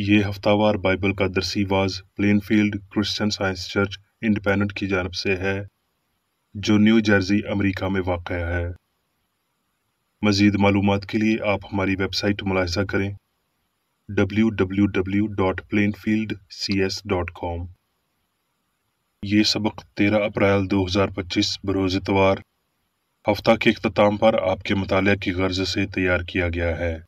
یہ ہفتہ وار بائبل کا درسی واز Plainfield Christian Science Church Independent کی جانب سے ہے جو نیو جرسی امریکہ میں واقع ہے۔ مزید معلومات کے لیے آپ ہماری ویب سائٹ ملاحظہ کریں www.plainfieldcs.com۔ یہ سبق 13 اپریل 2025 بروز اتوار ہفتہ کے اختتام پر آپ کے مطالعہ کی غرض سے تیار کیا گیا ہے۔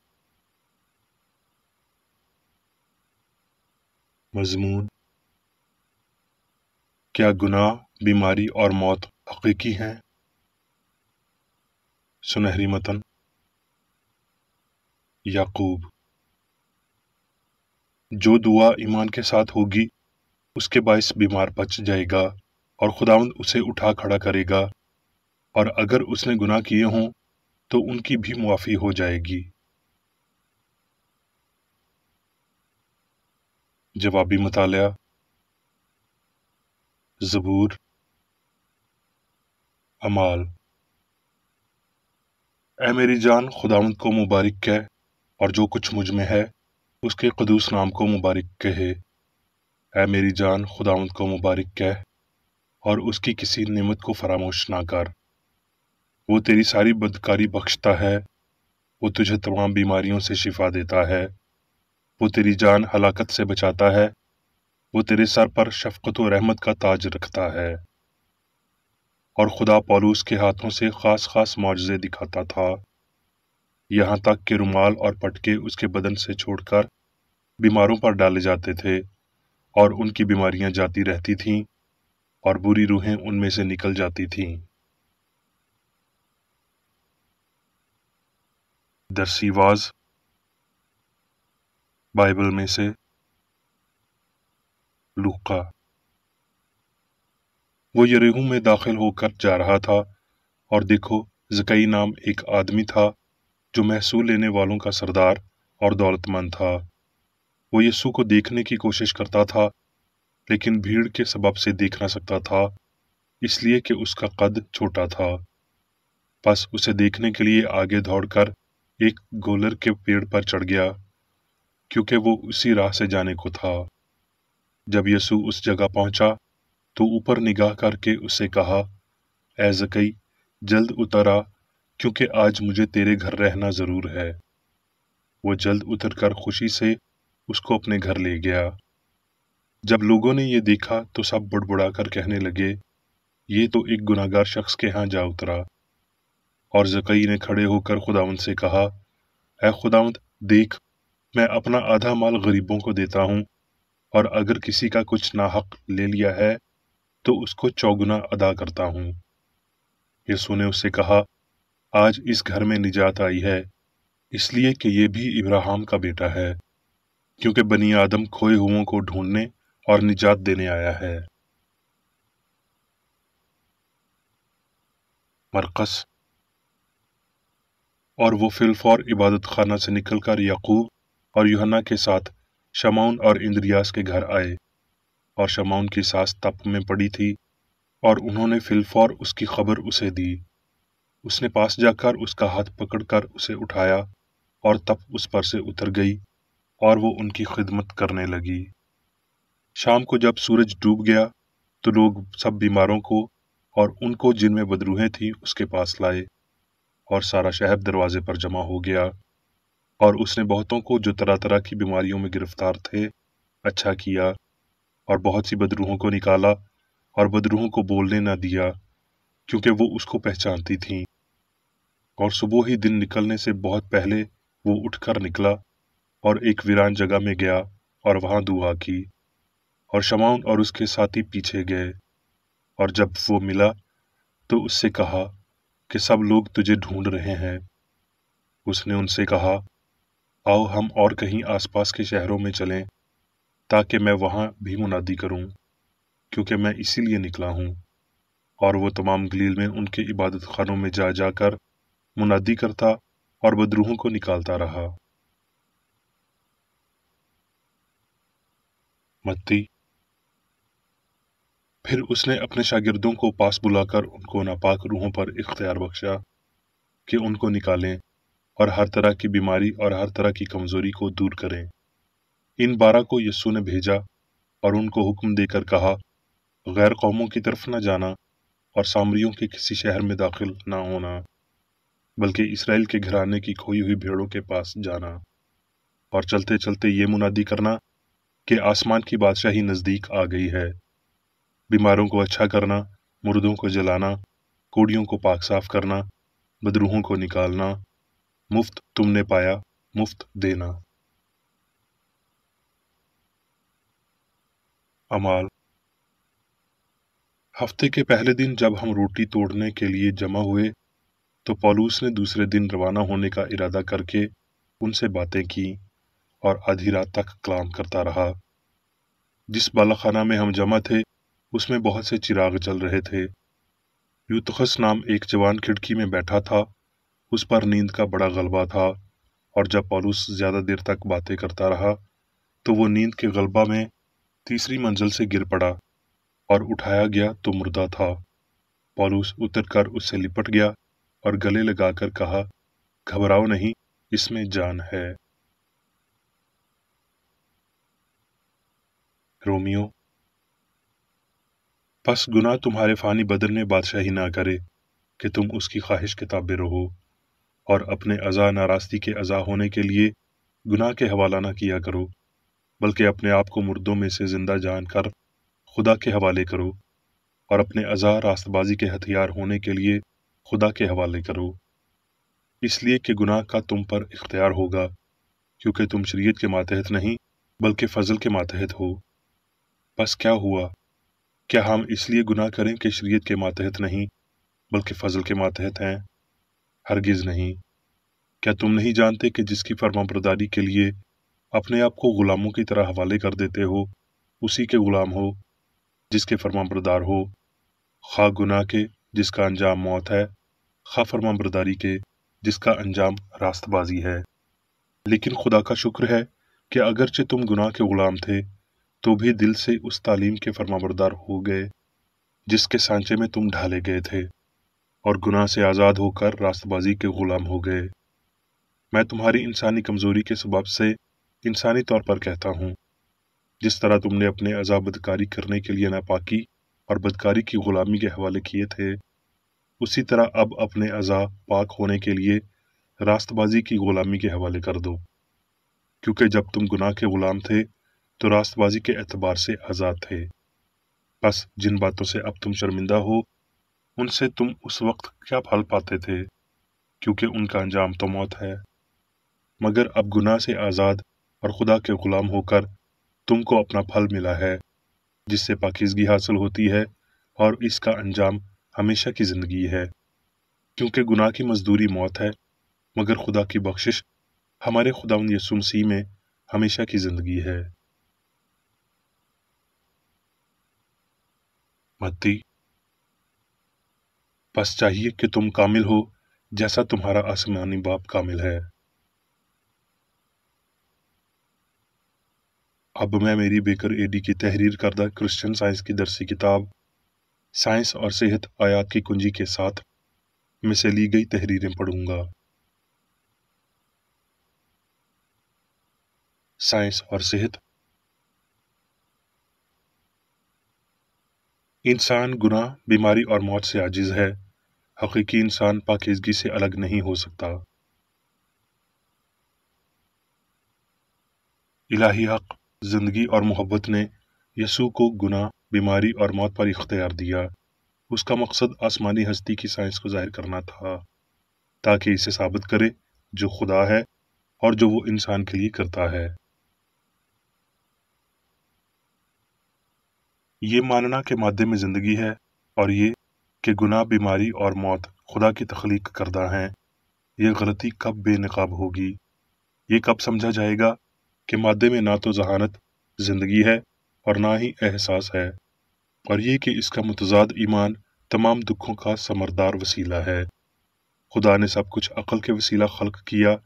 مضمون: کیا گناہ، بیماری اور موت حقیقی ہیں؟ سنہری متن: یعقوب۔ جو دعا ایمان کے ساتھ ہوگی اس کے باعث بیمار بچ جائے گا اور خداوند اسے اٹھا کھڑا کرے گا، اور اگر اس نے گناہ کیے ہوں تو ان کی بھی معافی ہو جائے گی۔ جوابی مطالعہ: زبور، اعمال۔ اے میری جان خداوند کو مبارک کہہ، اور جو کچھ مجھ میں ہے اس کے قدوس نام کو مبارک کہے۔ اے میری جان خداوند کو مبارک کہہ، اور اس کی کسی نعمت کو فراموش نہ کر۔ وہ تیری ساری بدکاری بخشتا ہے، وہ تجھے تمام بیماریوں سے شفا دیتا ہے، وہ تیری جان ہلاکت سے بچاتا ہے، وہ تیرے سر پر شفقت و رحمت کا تاج رکھتا ہے۔ اور خدا پولوس کے ہاتھوں سے خاص خاص معجزے دکھاتا تھا، یہاں تک کہ رومال اور پٹکے اس کے بدن سے چھوڑ کر بیماروں پر ڈالے جاتے تھے، اور ان کی بیماریاں جاتی رہتی تھیں اور بری روحیں ان میں سے نکل جاتی تھیں۔ درسی واز بائبل میں سے لوقا۔ وہ یریحو میں داخل ہو کر جا رہا تھا، اور دیکھو زکئی نام ایک آدمی تھا جو محصول لینے والوں کا سردار اور دولت مند تھا۔ وہ یسوع کو دیکھنے کی کوشش کرتا تھا، لیکن بھیڑ کے سبب سے دیکھ نہ سکتا تھا، اس لیے کہ اس کا قد چھوٹا تھا۔ پس اسے دیکھنے کے لیے آگے دوڑ کر ایک گولر کے پیڑ پر چڑھ گیا، کیونکہ وہ اسی راہ سے جانے کو تھا۔ جب یسوع اس جگہ پہنچا تو اوپر نگاہ کر کے اس سے کہا، اے زکئی، جلد اتر آ، کیونکہ آج مجھے تیرے گھر رہنا ضرور ہے۔ وہ جلد اتر کر خوشی سے اس کو اپنے گھر لے گیا۔ جب لوگوں نے یہ دیکھا تو سب بڑبڑا کر کہنے لگے، یہ تو ایک گناہگار شخص کے ہاں جا اترا۔ اور زکئی نے کھڑے ہو کر خداوند سے کہا، اے خداوند، دیکھ، میں اپنا آدھا مال غریبوں کو دیتا ہوں، اور اگر کسی کا کچھ ناحق لے لیا ہے تو اس کو چوگنا ادا کرتا ہوں۔ یسوع نے اس سے کہا، آج اس گھر میں نجات آئی ہے، اس لیے کہ یہ بھی ابراہیم کا بیٹا ہے، کیونکہ بنی آدم کھوئے ہوئوں کو ڈھونڈنے اور نجات دینے آیا ہے۔ مرقس۔ اور وہ فی الفور عبادت خانہ سے نکل کر یعقوب اور یوحنا کے ساتھ شمعون اور اندریاس کے گھر آئے، اور شمعون کی ساس تپ میں پڑی تھی، اور انہوں نے فی الفور اس کی خبر اسے دی۔ اس نے پاس جا کر اس کا ہاتھ پکڑ کر اسے اٹھایا، اور تپ اس پر سے اتر گئی، اور وہ ان کی خدمت کرنے لگی۔ شام کو جب سورج ڈوب گیا تو لوگ سب بیماروں کو اور ان کو جن میں بدروحیں تھیں اس کے پاس لائے، اور سارا شہر دروازے پر جمع ہو گیا۔ اور اس نے بہتوں کو جو طرح طرح کی بیماریوں میں گرفتار تھے اچھا کیا، اور بہت سی بدروحوں کو نکالا، اور بدروحوں کو بولنے نہ دیا، کیونکہ وہ اس کو پہچانتی تھیں۔ اور صبح ہی دن نکلنے سے بہت پہلے وہ اٹھ کر نکلا اور ایک ویران جگہ میں گیا اور وہاں دعا کی، اور شمعون اور اس کے ساتھی پیچھے گئے۔ اور جب وہ ملا تو اس سے کہا کہ سب لوگ تجھے ڈھونڈ رہے ہیں۔ اس نے ان سے کہا، آؤ ہم اور کہیں آس پاس کے شہروں میں چلیں، تاکہ میں وہاں بھی منادی کروں، کیونکہ میں اسی لیے نکلا ہوں۔ اور وہ تمام گلیل میں ان کے عبادت خانوں میں جا جا کر منادی کرتا اور بدروحوں کو نکالتا رہا۔ متی۔ پھر اس نے اپنے شاگردوں کو پاس بلا کر ان کو ناپاک روحوں پر اختیار بخشا کہ ان کو نکالیں اور ہر طرح کی بیماری اور ہر طرح کی کمزوری کو دور کریں۔ इन 12 को यीशु ने भेजा और उनको हुक्म देकर कहा, गैर कौमों की तरफ न जाना और सामरियों के किसी शहर में दाखिल न होना, बल्कि इसराइल के घराने की खोई हुई भेड़ों के पास जाना और चलते चलते ये मुनादी करना कि आसमान की बादशाही नज़दीक आ गई है। बीमारों को अच्छा करना, मुर्दों को जलाना, कोड़ियों को पाक साफ करना, बदरूहों को निकालना, मुफ्त तुमने पाया, मुफ्त देना। अमाल। हफ्ते के पहले दिन जब हम रोटी तोड़ने के लिए जमा हुए तो पौलुस ने दूसरे दिन रवाना होने का इरादा करके उनसे बातें की और आधी रात तक कलाम करता रहा। जिस बालाखाना में हम जमा थे उसमें बहुत से चिराग जल रहे थे। यूतुखस नाम एक जवान खिड़की में बैठा था, उस पर नींद का बड़ा गलबा था, और जब पौलुस ज्यादा देर तक बातें करता रहा तो वो नींद के गलबा में तीसरी मंजिल से गिर पड़ा और उठाया गया तो मुर्दा था। पौलुस उतरकर उससे लिपट गया और गले लगाकर कहा, घबराओ नहीं, इसमें जान है। रोमियो। बस गुनाह तुम्हारे फानी बदन में बादशाही ना करे कि तुम उसकी ख्वाहिश के ताबे रहो, और अपने अज़ा नाराज़गी के अज़ा होने के लिए गुनाह के हवाला ना किया करो, बल्कि अपने आप को मुर्दों में से जिंदा जानकर खुदा के हवाले करो, और अपने अज़ा रास्तबाजी के हथियार होने के लिए खुदा के हवाले करो, इसलिए कि गुनाह का तुम पर इख्तियार होगा, क्योंकि तुम शरीयत के मातहत नहीं बल्कि फजल के मातहत हो। बस क्या हुआ? क्या हम इसलिए गुनाह करें कि शरीयत के मातहत नहीं बल्कि फजल के मातहत हैं? हरगिज नहीं। क्या तुम नहीं जानते कि जिसकी फरमाबरदारी के लिए अपने आप को गुलामों की तरह हवाले कर देते हो, उसी के गुलाम हो जिसके फरमाबरदार हो, खा गुनाह के जिसका अंजाम मौत है, खा फरमाबरदारी के जिसका अंजाम रास्तबाजी है। लेकिन खुदा का शुक्र है कि अगरचे तुम गुनाह के गुलाम थे तो भी दिल से उस तालीम के फरमाबरदार हो गए जिसके सांचे में तुम ढाले गए थे, और गुनाह से आज़ाद होकर रास्तबाजी के गुलाम हो गए। मैं तुम्हारी इंसानी कमजोरी के सबब से इंसानी तौर पर कहता हूँ, जिस तरह तुमने अपने अज़ा बदकारी करने के लिए नापाकी और बदकारी की गुलामी के हवाले किए थे, उसी तरह अब अपने अज़ा पाक होने के लिए रास्तबाजी की गुलामी के हवाले कर दो, क्योंकि जब तुम गुनाह के गुलाम थे तो रास्तबाजी के एतबार से आज़ाद थे। बस जिन बातों से अब तुम शर्मिंदा हो उनसे तुम उस वक्त क्या फल पाते थे, क्योंकि उनका अंजाम तो मौत है। मगर अब गुनाह से आज़ाद और खुदा के गुलाम होकर तुमको अपना फल मिला है, जिससे पाकीज़गी हासिल होती है, और इसका अंजाम हमेशा की जिंदगी है, क्योंकि गुनाह की मजदूरी मौत है, मगर खुदा की बख्शिश हमारे खुदावंद यीशु मसीह में हमेशा की जिंदगी है। मत्ती। बस चाहिए कि तुम कामिल हो जैसा तुम्हारा आसमानी बाप कामिल है। अब मैं मेरी बेकर एडी की तहरीर करदा क्रिश्चियन साइंस की दरसी किताब साइंस और सेहत आयात की कुंजी के साथ में से ली गई तहरीरें पढ़ूंगा। साइंस और सेहत। इंसान गुनाह, बीमारी और मौत से आजिज है। हकीकी इंसान पाकीज़गी से अलग नहीं हो सकता। इलाही हक, जिंदगी और मोहब्बत ने यसू को गुनाह, बीमारी और मौत पर इख्तियार दिया। उसका मकसद आसमानी हस्ती की साइंस को जाहिर करना था, ताकि इसे साबित करे जो खुदा है और जो वो इंसान के लिए करता है। ये मानना कि मादे में जिंदगी है और ये कि गुनाह, बीमारी और मौत खुदा की तख्लीक करदा हैं, ये गलती कब बेनकाब होगी? ये कब समझा जाएगा कि मादे में ना तो जहानत, जिंदगी है और ना ही एहसास है, और ये कि इसका मुतजाद ईमान तमाम दुखों का समरदार वसीला है। खुदा ने सब कुछ अक्ल के वसीला खल्क किया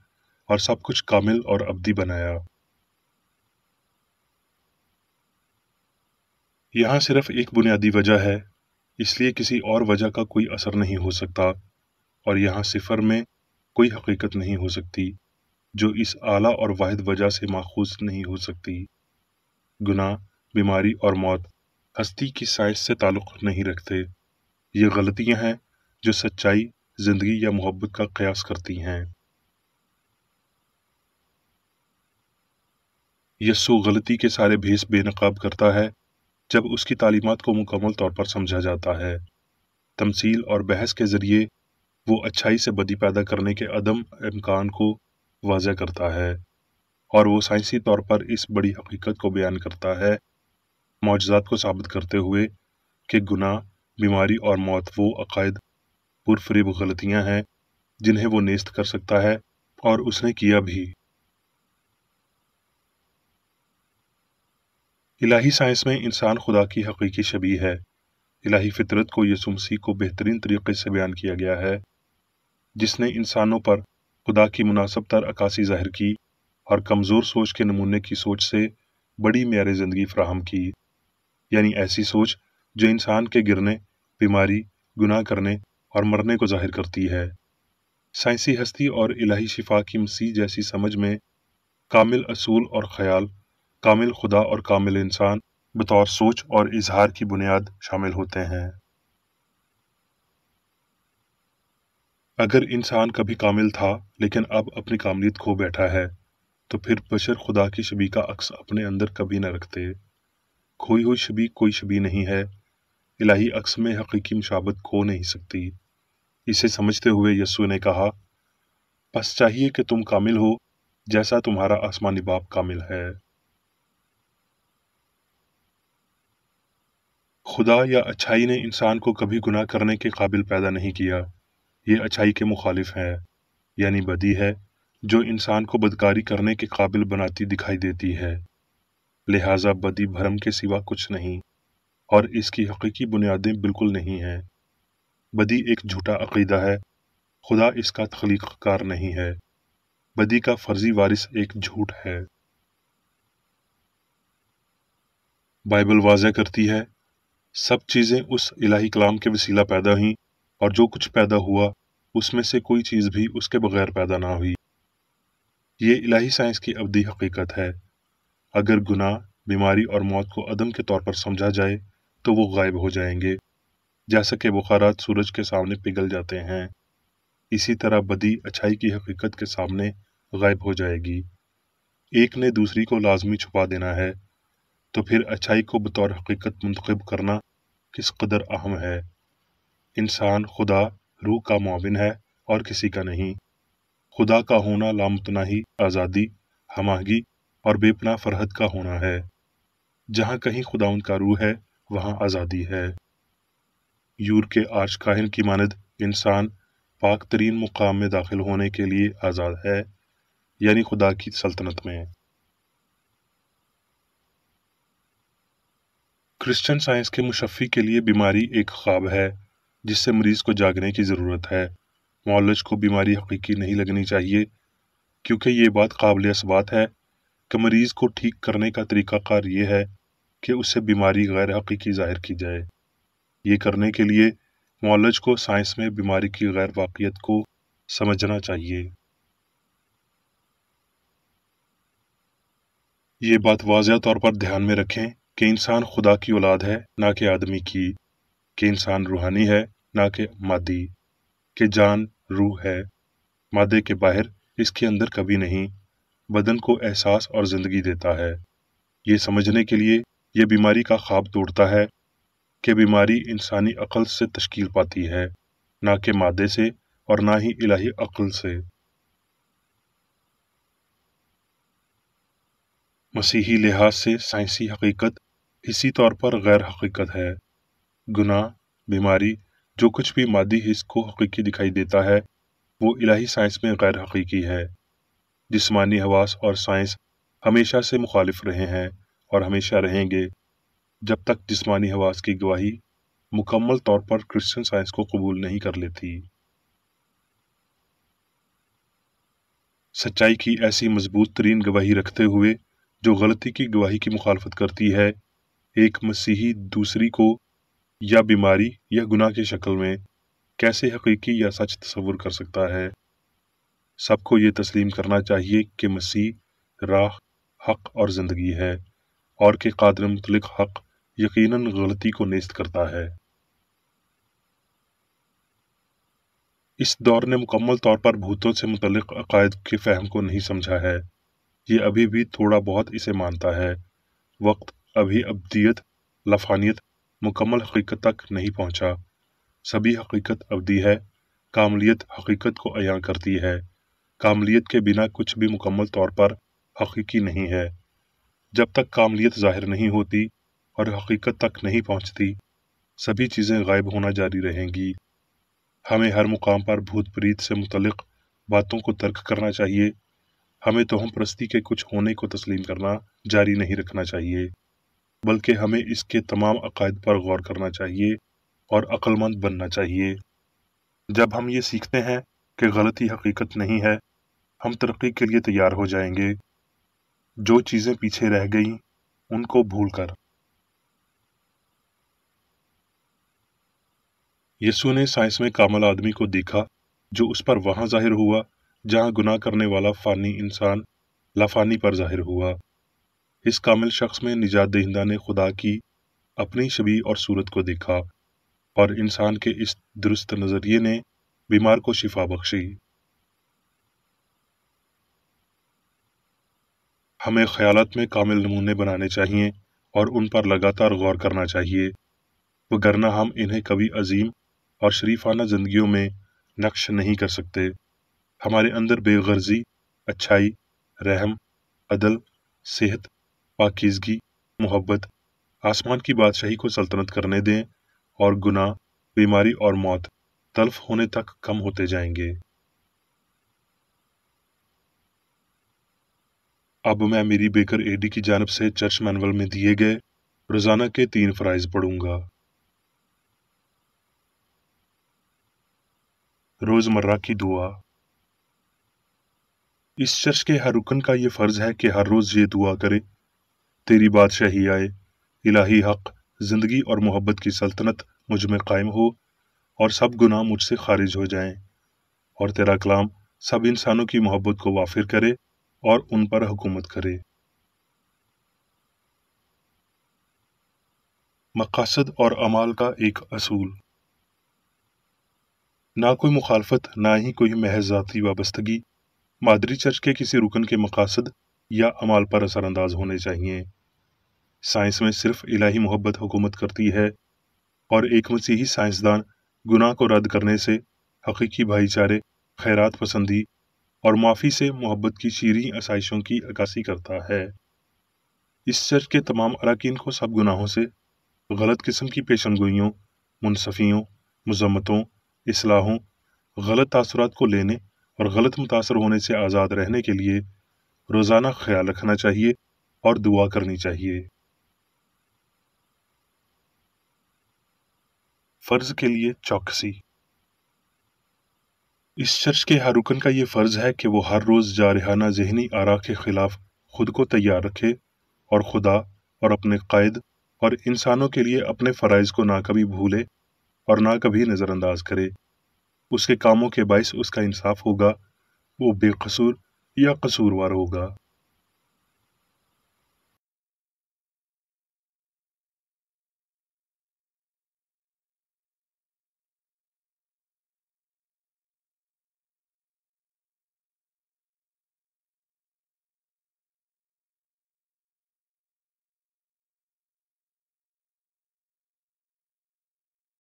और सब कुछ कामिल और अब्दी बनाया। यहाँ सिर्फ एक बुनियादी वजह है, इसलिए किसी और वजह का कोई असर नहीं हो सकता, और यहाँ सिफर में कोई हकीकत नहीं हो सकती। जो इस आला और वाहिद वजह से माखूज नहीं हो सकती। गुनाह, बीमारी और मौत हस्ती की साइंस से ताल्लुक नहीं रखते। ये गलतियां हैं जो सच्चाई, जिंदगी या मोहब्बत का कयास करती हैं। यस्सु गलती के सारे भेस बेनकाब करता है जब उसकी तालीमात को मुकम्मल तौर पर समझा जाता है। तमसील और बहस के जरिए वो अच्छाई से बदी पैदा करने के अदम इम्कान को वाज़ह करता है, और वो साइंसी तौर पर इस बड़ी हकीकत को बयान करता है, मौजज़ात को साबित करते हुए कि गुनाह, बीमारी और मौत वो अकायद पुरफरेब गलतियां हैं जिन्हें वो नेस्त कर सकता है, और उसने किया भी। इलाही साइंस में इंसान खुदा की हकीकी शबीह है। इलाही फितरत को यीशु मसीह को बेहतरीन तरीके से बयान किया गया है, जिसने इंसानों पर खुदा की मुनासिब तर अक्कासी ज़ाहिर की और कमज़ोर सोच के नमूने की सोच से बड़ी म्यार ज़िंदगी फराहम की, यानी ऐसी सोच जो इंसान के गिरने, बीमारी, गुनाह करने और मरने को ज़ाहिर करती है। साइंसी हस्ती और इलाही शिफा की मसीह जैसी समझ में कामिल असूल और ख्याल, कामिल खुदा और कामिल इंसान बतौर सोच और इजहार की बुनियाद शामिल होते हैं। अगर इंसान कभी कामिल था लेकिन अब अपनी कामिलियत खो बैठा है, तो फिर बशर खुदा की शबीह का अक्स अपने अंदर कभी न रखते। खोई हुई शबीह कोई शबीह नहीं है। इलाही अक्स में हकीकी मुशाबत खो नहीं सकती। इसे समझते हुए यस्सु ने कहा, बस चाहिए कि तुम कामिल हो जैसा तुम्हारा आसमानी बाप कामिल है। खुदा या अच्छाई ने इंसान को कभी गुनाह करने के काबिल पैदा नहीं किया। ये अच्छाई के मुखालिफ है, यानी बदी है जो इंसान को बदकारी करने के काबिल बनाती दिखाई देती है। लिहाजा बदी भरम के सिवा कुछ नहीं, और इसकी हकीकी बुनियादें बिल्कुल नहीं हैं। बदी एक झूठा अकीदा है, खुदा इसका तख्लीक़कार नहीं है। बदी का फर्जी वारिस एक झूठ है। बाइबल वाज़ह करती है, सब चीज़ें उस इलाही कलाम के वसीला पैदा हुईं, और जो कुछ पैदा हुआ उसमें से कोई चीज़ भी उसके बगैर पैदा ना हुई। ये इलाही साइंस की अबदी हकीकत है। अगर गुनाह, बीमारी और मौत को अदम के तौर पर समझा जाए तो वो गायब हो जाएंगे, जैसा कि बुखारात सूरज के सामने पिघल जाते हैं। इसी तरह बदी अच्छाई की हकीकत के सामने गायब हो जाएगी। एक ने दूसरी को लाजमी छुपा देना है, तो फिर अच्छाई को बतौर हकीकत मुंतखब करना किस कदर अहम है। इंसान खुदा रूह का मुआविन है और किसी का नहीं। खुदा का होना लामुतनाही, आज़ादी, हमागी और बेपनाह फरहत का होना है। जहाँ कहीं खुदाउन का रूह है वहाँ आज़ादी है। यूर के आर्च काहिन की मानद इंसान पाक तरीन मुकाम में दाखिल होने के लिए आज़ाद है, यानी खुदा की सल्तनत में। क्रिश्चियन साइंस के मुशफ़ी के लिए बीमारी एक ख्वाब है जिससे मरीज को जागने की ज़रूरत है। मौलज को बीमारी हकीकी नहीं लगनी चाहिए, क्योंकि ये बात काबिल इस्बात है कि मरीज को ठीक करने का तरीक़ाकार ये है कि उससे बीमारी गैर हकीकी ज़ाहिर की जाए। ये करने के लिए मौलज को साइंस में बीमारी की गैर वाक़ियत को समझना चाहिए। ये बात वाज़ह तौर पर ध्यान में रखें कि इंसान खुदा की औलाद है, ना कि आदमी की, कि इंसान रूहानी है, ना कि मादी, कि जान रूह है, मादे के बाहर, इसके अंदर कभी नहीं, बदन को एहसास और ज़िंदगी देता है। ये समझने के लिए ये बीमारी का ख्वाब तोड़ता है कि बीमारी इंसानी अक्ल से तश्कील पाती है, ना कि मादे से और ना ही इलाही अक्ल से। मसीही लिहाज से साइंसी हकीकत इसी तौर पर गैर हकीकत है। गुनाह, बीमारी, जो कुछ भी मादी हिस्स को हकीकी दिखाई देता है वो इलाही साइंस में गैर हकीकी है। जिस्मानी हवास और साइंस हमेशा से मुखालिफ रहे हैं और हमेशा रहेंगे जब तक जिस्मानी हवास की गवाही मुकम्मल तौर पर क्रिश्चियन साइंस को कबूल नहीं कर लेती। सच्चाई की ऐसी मजबूत तरीन गवाही रखते हुए जो गलती की गवाही की मुखालफत करती है, एक मसीही दूसरी को या बीमारी या गुनाह की शक्ल में कैसे हकीकी या सच तस्वुर कर सकता है। سب کو یہ تسلیم کرنا چاہیے کہ مسیح راہ، حق اور زندگی ہے، اور کہ قادر مطلق حق یقیناً غلطی کو نیست کرتا ہے۔ اس دور نے مکمل طور پر بھوتوں سے متعلق عقائد کے فہم کو نہیں سمجھا ہے، یہ ابھی بھی تھوڑا بہت اسے مانتا ہے۔ وقت ابھی ابدیت، لفانیت، مکمل حقیقت تک نہیں پہنچا۔ سبھی حقیقت ابدی ہے، کاملیت حقیقت کو عیاں کرتی ہے۔ کاملیت کے بنا کچھ بھی مکمل طور پر حقیقی نہیں ہے۔ جب تک کاملیت ظاہر نہیں ہوتی اور حقیقت تک نہیں پہنچتی، سبھی چیزیں غائب ہونا جاری رہیں گی۔ ہمیں ہر مقام پر بھوت پریت سے متعلق باتوں کو ترک کرنا چاہیے۔ ہمیں توہم پرستی کے کچھ ہونے کو تسلیم کرنا جاری نہیں رکھنا چاہیے، بلکہ ہمیں اس کے تمام عقائد پر غور کرنا چاہیے اور عقل مند بننا چاہیے۔ جب ہم یہ سیکھتے ہیں کہ غلطی حقیقت نہیں ہے، ہم ترقی کے لیے تیار ہو جائیں گے۔ جو چیزیں پیچھے رہ گئیں ان کو بھول کر۔ یسوع نے سائنس میں کامل آدمی کو دیکھا جو اس پر وہاں ظاہر ہوا جہاں گناہ کرنے والا فانی انسان لافانی پر ظاہر ہوا۔ اس کامل شخص میں نجات دہندہ نے خدا کی اپنی شبیہ اور صورت کو دیکھا، اور انسان کے اس درست نظریے نے بیمار کو شفا بخشی۔ ہمیں خیالات میں کامل نمونے بنانے چاہیے اور ان پر لگاتار غور کرنا چاہیے، وگرنہ ہم انہیں کبھی عظیم اور شریفانہ زندگیوں میں نقش نہیں کر سکتے۔ ہمارے اندر بے غرضی، اچھائی، رحم، عدل، صحت، پاکیزگی، محبت، آسمان کی بادشاہی کو سلطنت کرنے دیں، اور گناہ، بیماری اور موت تلف ہونے تک کم ہوتے جائیں گے۔ اب میں میری بیکر ایڈی کی جانب سے چرچ مینول میں دیے گئے روزانہ کے 3 فرائض پڑھوں گا۔ روزمرہ کی دعا۔ اس چرچ کے ہر رکن کا یہ فرض ہے کہ ہر روز یہ دعا کرے: تیری بادشاہی آئے، الہی حق، زندگی اور محبت کی سلطنت مجھ میں قائم ہو، اور سب گناہ مجھ سے خارج ہو جائیں، اور تیرا کلام سب انسانوں کی محبت کو وافر کرے اور ان پر حکومت کرے۔ مقاصد اور اعمال کا ایک اصول۔ نہ کوئی مخالفت، نہ ہی کوئی محض ذاتی وابستگی مادری چرچ کے کسی رکن کے مقاصد یا اعمال پر اثر انداز ہونے چاہیے۔ سائنس میں صرف الہی محبت حکومت کرتی ہے، اور ایک مسیحی سائنسدان گناہ کو رد کرنے سے، حقیقی بھائی چارے، خیرات پسندی اور معافی سے محبت کی شیریں آسائشوں کی عکاسی کرتا ہے۔ اس چرچ کے تمام اراکین کو سب گناہوں سے، غلط قسم کی پیشن گوئیوں، منصفیوں، مذمتوں، اصلاحوں، غلط تاثرات کو لینے اور غلط متاثر ہونے سے آزاد رہنے کے لیے روزانہ خیال رکھنا چاہیے اور دعا کرنی چاہیے۔ فرض کے لیے چوکسی۔ اس چرچ کے ہر رکن کا یہ فرض ہے کہ وہ ہر روز جارحانہ ذہنی آراء کے خلاف خود کو تیار رکھے، اور خدا اور اپنے قائد اور انسانوں کے لیے اپنے فرائض کو نہ کبھی بھولے اور نہ کبھی نظر انداز کرے۔ اس کے کاموں کے باعث اس کا انصاف ہوگا، وہ بے قصور یا قصوروار ہوگا۔